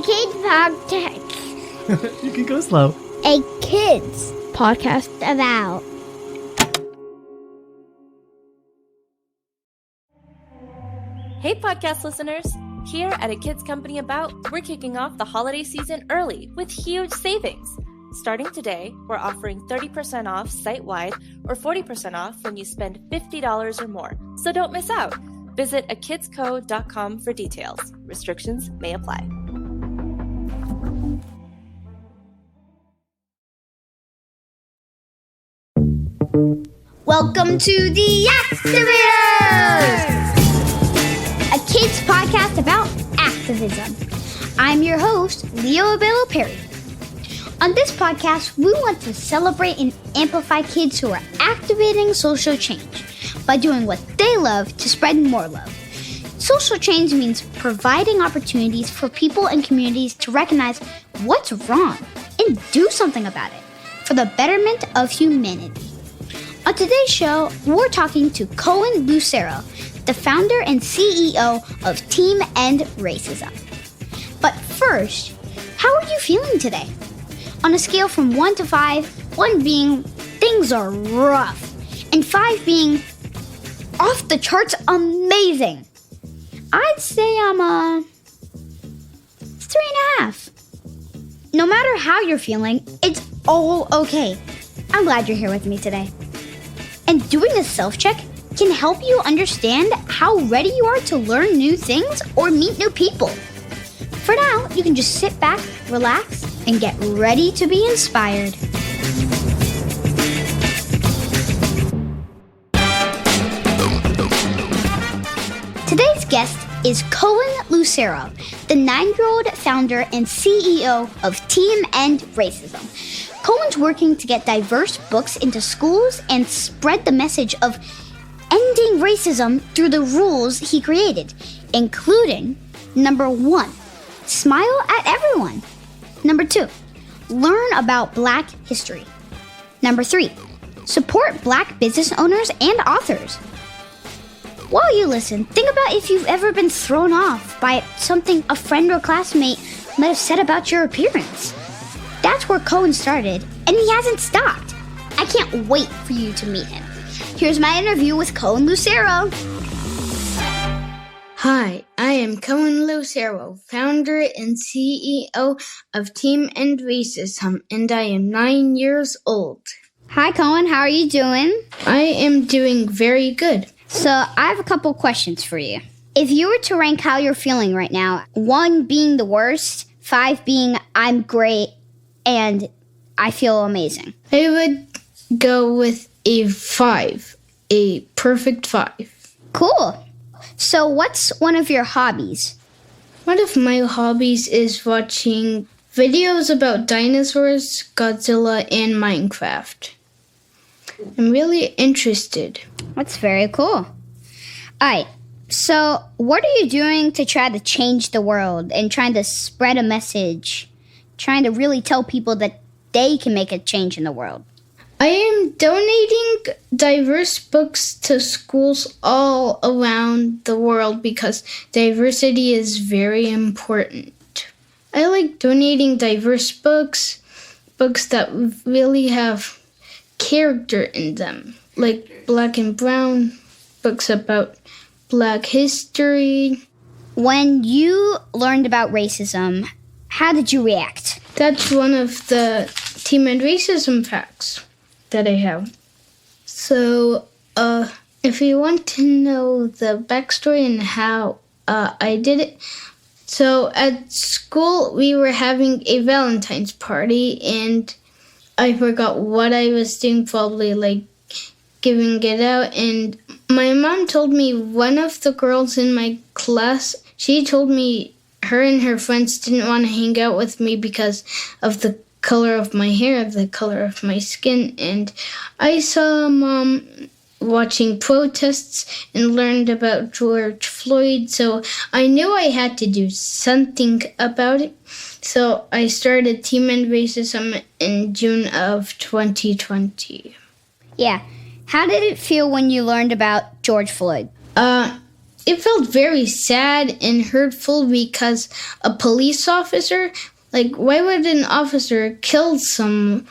kids podcast. You can go slow. A kids podcast about. Hey, podcast listeners. Here at A Kids Company About, we're kicking off the holiday season early with huge savings. Starting today, we're offering 30% off site-wide or 40% off when you spend $50 or more. So don't miss out. Visit akidsco.com for details. Restrictions may apply. Welcome to the Activators! A kids podcast about activism. I'm your host, Leo Abello Perry. On this podcast, we want to celebrate and amplify kids who are activating social change by doing what they love to spread more love. Social change means providing opportunities for people and communities to recognize what's wrong and do something about it for the betterment of humanity. On today's show, we're talking to Cohen Lucero, the founder and CEO of Team End Racism. But first, how are you feeling today? On a scale from 1 to 5, 1 being things are rough, and 5 being off the charts amazing, I'd say I'm a 3.5. No matter how you're feeling, it's all okay. I'm glad you're here with me today. And doing a self-check can help you understand how ready you are to learn new things or meet new people. For now, you can just sit back, relax, and get ready to be inspired. Today's guest is Cohen Lucero, the 9-year-old founder and CEO of Team End Racism. Cohen's working to get diverse books into schools and spread the message of ending racism through the rules he created, including number 1, smile at everyone. Number 2, learn about Black history. Number 3, support Black business owners and authors. While you listen, think about if you've ever been thrown off by something a friend or classmate might have said about your appearance. That's where Cohen started, and he hasn't stopped. I can't wait for you to meet him. Here's my interview with Cohen Lucero. Hi, I am Cohen Lucero, founder and CEO of Team End Racism, and I am 9 years old. Hi, Cohen. How are you doing? I am doing very good. So, I have a couple questions for you. If you were to rank how you're feeling right now, 1 being the worst, 5 being I'm great, and I feel amazing. I would go with a 5, a perfect 5. Cool. So what's one of your hobbies? One of my hobbies is watching videos about dinosaurs, Godzilla, and Minecraft. I'm really interested. That's very cool. All right. So what are you doing to try to change the world and trying to spread a message? Trying to really tell people that they can make a change in the world? I am donating diverse books to schools all around the world because diversity is very important. I like donating diverse books that really have character in them, like Black and Brown, books about Black history. When you learned about racism, how did you react? That's one of the Team End Racism facts that I have. So, if you want to know the backstory and how I did it, so at school we were having a Valentine's party and I forgot what I was doing, probably like giving it out, and my mom told me one of the girls in my class, she told me her and her friends didn't want to hang out with me because of the color of my hair, the color of my skin. And I saw Mom watching protests and learned about George Floyd, so I knew I had to do something about it. So I started Team End Racism in June of 2020. Yeah. How did it feel when you learned about George Floyd? it felt very sad and hurtful because a police officer, like, why would an officer kill someone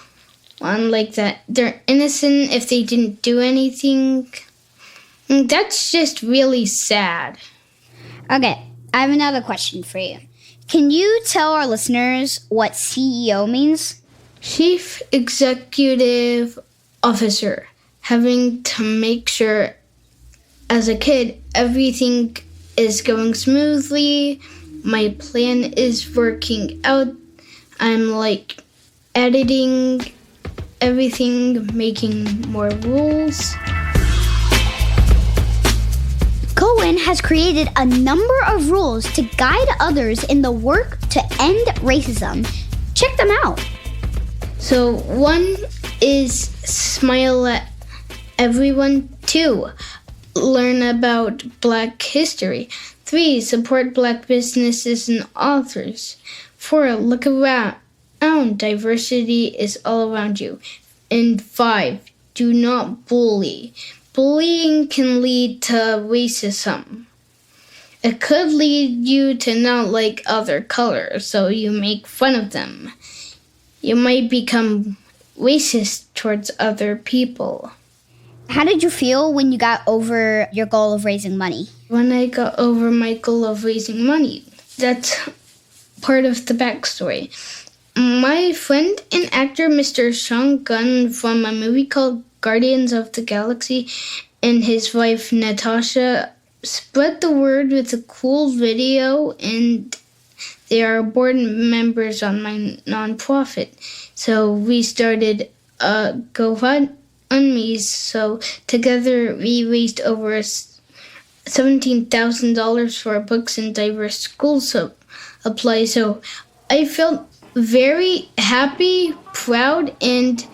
like that? They're innocent if they didn't do anything. That's just really sad. Okay, I have another question for you. Can you tell our listeners what CEO means? Chief Executive Officer, having to make sure as a kid everything is going smoothly, my plan is working out, I'm like editing everything, making more rules. Cohen has created a number of rules to guide others in the work to end racism. Check them out. So 1 is smile at everyone. 2, learn about Black history. 3, support Black businesses and authors. 4, look around. Diversity is all around you. And 5, do not bully. Bullying can lead to racism. It could lead you to not like other colors, so you make fun of them. You might become racist towards other people. How did you feel when you got over your goal of raising money? When I got over my goal of raising money, that's part of the backstory. My friend and actor, Mr. Sean Gunn, from a movie called Guardians of the Galaxy, and his wife, Natasha, spread the word with a cool video, and they are board members on my nonprofit. So we started a GoFundMe. So together we raised over $17,000 for books and diverse school supplies. So I felt very happy, proud, and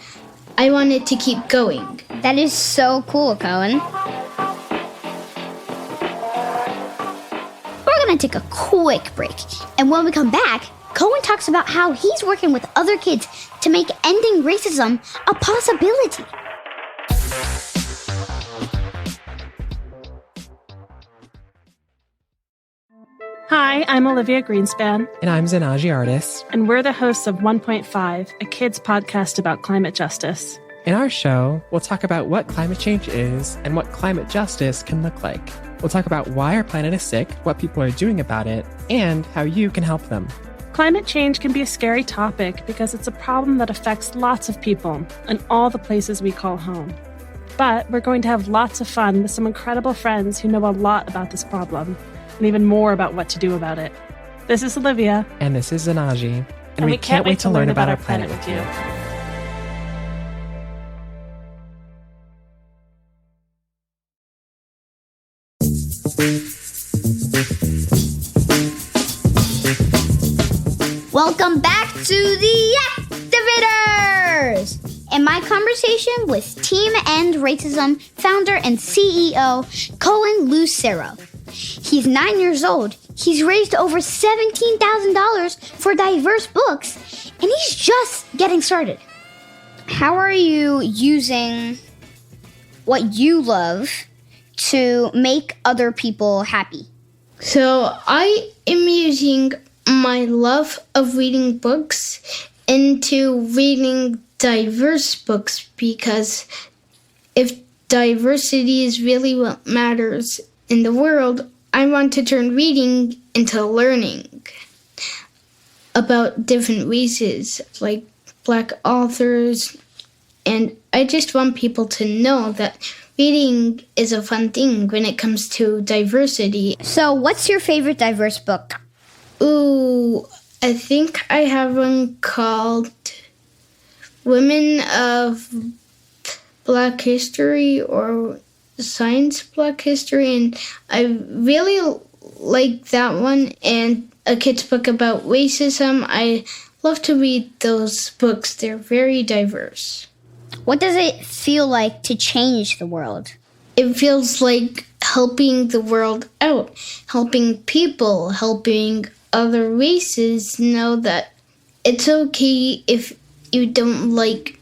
I wanted to keep going. That is so cool, Cohen. We're going to take a quick break. And when we come back, Cohen talks about how he's working with other kids to make ending racism a possibility. Hi, I'm Olivia Greenspan. And I'm Zanaji Artis. And we're the hosts of 1.5, a kids podcast about climate justice. In our show, we'll talk about what climate change is and what climate justice can look like. We'll talk about why our planet is sick, what people are doing about it, and how you can help them. Climate change can be a scary topic because it's a problem that affects lots of people in all the places we call home. But we're going to have lots of fun with some incredible friends who know a lot about this problem and even more about what to do about it. This is Olivia. And this is Zanaji. And we can't wait to learn about our planet with you. Welcome back to the Activators! In my conversation with Team End Racism founder and CEO Cohen Lucero. He's 9 years old. He's raised over $17,000 for diverse books, and he's just getting started. How are you using what you love to make other people happy? So I am using my love of reading books into reading diverse books, because if diversity is really what matters in the world, I want to turn reading into learning about different races, like Black authors, and I just want people to know that reading is a fun thing when it comes to diversity. So what's your favorite diverse book? Ooh, I think I have one called Women of Black History or Science Black History, and I really like that one, and a kid's book about racism. I love to read those books. They're very diverse. What does it feel like to change the world? It feels like helping the world out, helping people, helping other races know that it's okay if you don't like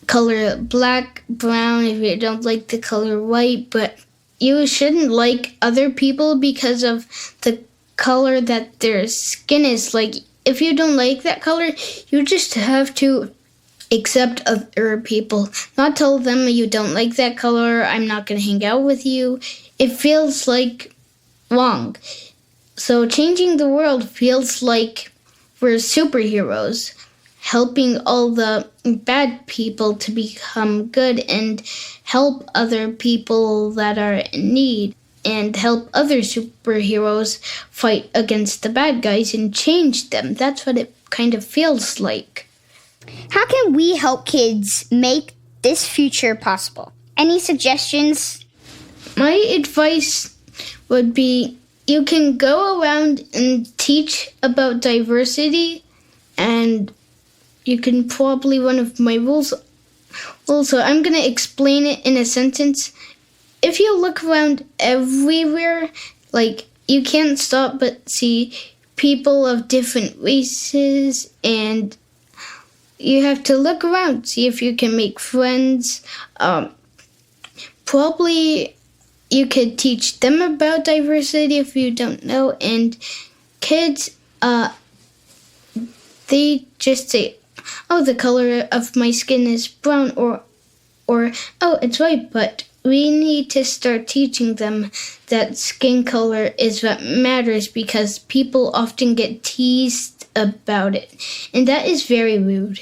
color black, brown, if you don't like the color white, but you shouldn't like other people because of the color that their skin is. Like, if you don't like that color, you just have to accept other people. Not tell them you don't like that color, I'm not going to hang out with you. It feels like wrong. So changing the world feels like we're superheroes, helping all the bad people to become good and help other people that are in need and help other superheroes fight against the bad guys and change them. That's what it kind of feels like. How can we help kids make this future possible? Any suggestions? My advice would be you can go around and teach about diversity, and you can probably one of my rules. Also, I'm going to explain it in a sentence. If you look around everywhere, like, you can't stop but see people of different races, and you have to look around, see if you can make friends. Probably you could teach them about diversity if you don't know. And kids, they just say, oh, the color of my skin is brown, or oh, it's white. But we need to start teaching them that skin color is what matters, because people often get teased about it. And that is very rude.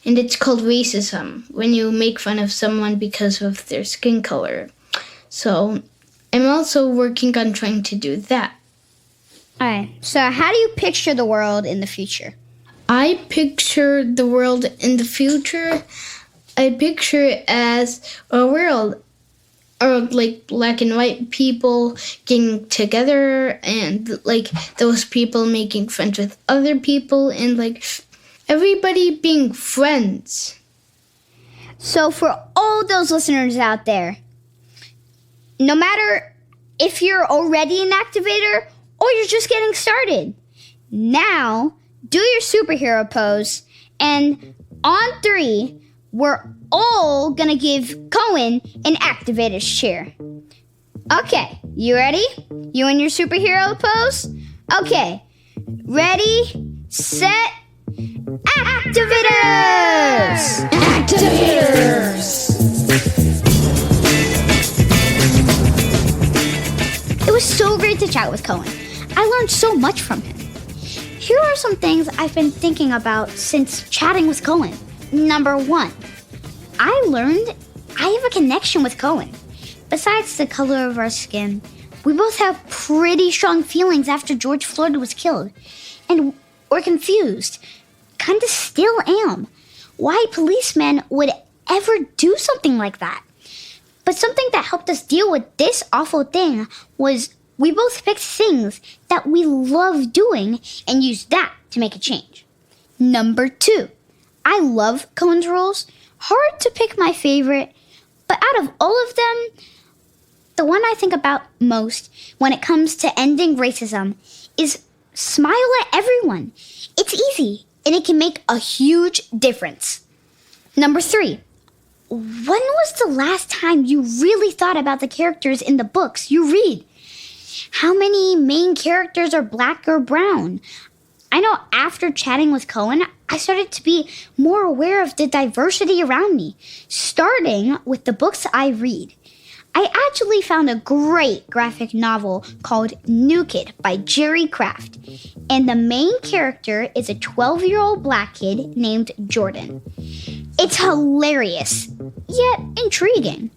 And it's called racism, when you make fun of someone because of their skin color. So I'm also working on trying to do that. All right. So how do you picture the world in the future? I picture the world in the future, I picture it as a world or like black and white people getting together, and like those people making friends with other people, and like everybody being friends. So for all those listeners out there, no matter if you're already an activator or you're just getting started, now do your superhero pose, and on 3, we're all gonna give Cohen an activator's cheer. Okay, you ready? You in your superhero pose? Okay, ready, set, activators! Activators! It was so great to chat with Cohen. I learned so much from him. Here are some things I've been thinking about since chatting with Cohen. Number 1, I learned I have a connection with Cohen. Besides the color of our skin, we both have pretty strong feelings after George Floyd was killed. And we're confused. Kinda still am. Why policemen would ever do something like that. But something that helped us deal with this awful thing was we both picked things that we love doing and used that to make a change. Number 2, I love Cohen's rules. Hard to pick my favorite, but out of all of them, the one I think about most when it comes to ending racism is smile at everyone. It's easy, and it can make a huge difference. Number 3, when was the last time you really thought about the characters in the books you read? How many main characters are black or brown? I know after chatting with Cohen, I started to be more aware of the diversity around me, starting with the books I read. I actually found a great graphic novel called New Kid by Jerry Craft, and the main character is a 12-year-old black kid named Jordan. It's hilarious, yet intriguing.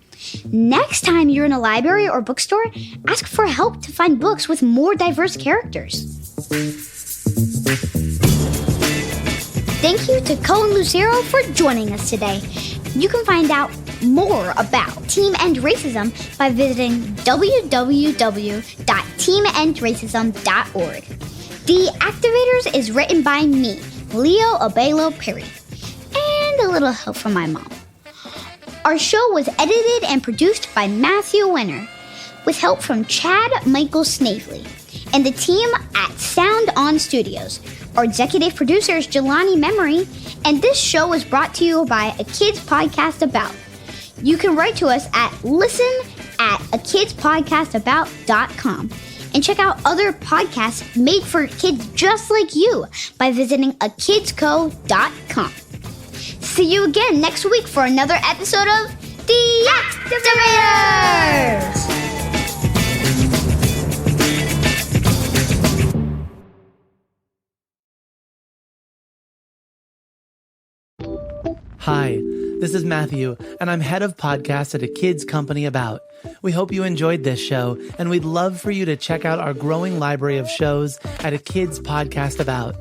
Next time you're in a library or bookstore, ask for help to find books with more diverse characters. Thank you to Cohen Lucero for joining us today. You can find out more about Team End Racism by visiting www.teamendracism.org. The Activators is written by me, Leo Abelo Perry, and a little help from my mom. Our show was edited and produced by Matthew Winner, with help from Chad Michael Snavely and the team at Sound On Studios. Our executive producer is Jelani Memory, and this show was brought to you by A Kids Podcast About. You can write to us at listen at akidspodcastabout.com. And check out other podcasts made for kids just like you by visiting akidsco.com. See you again next week for another episode of The Activators! Hi, this is Matthew, and I'm head of podcasts at A Kids Company About. We hope you enjoyed this show, and we'd love for you to check out our growing library of shows at A Kids Podcast About.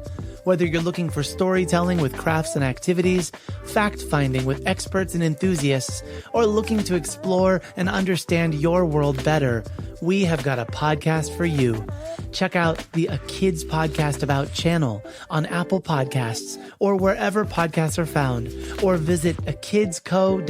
Whether you're looking for storytelling with crafts and activities, fact-finding with experts and enthusiasts, or looking to explore and understand your world better, we have got a podcast for you. Check out the A Kids Podcast About channel on Apple Podcasts or wherever podcasts are found, or visit akidsco.com.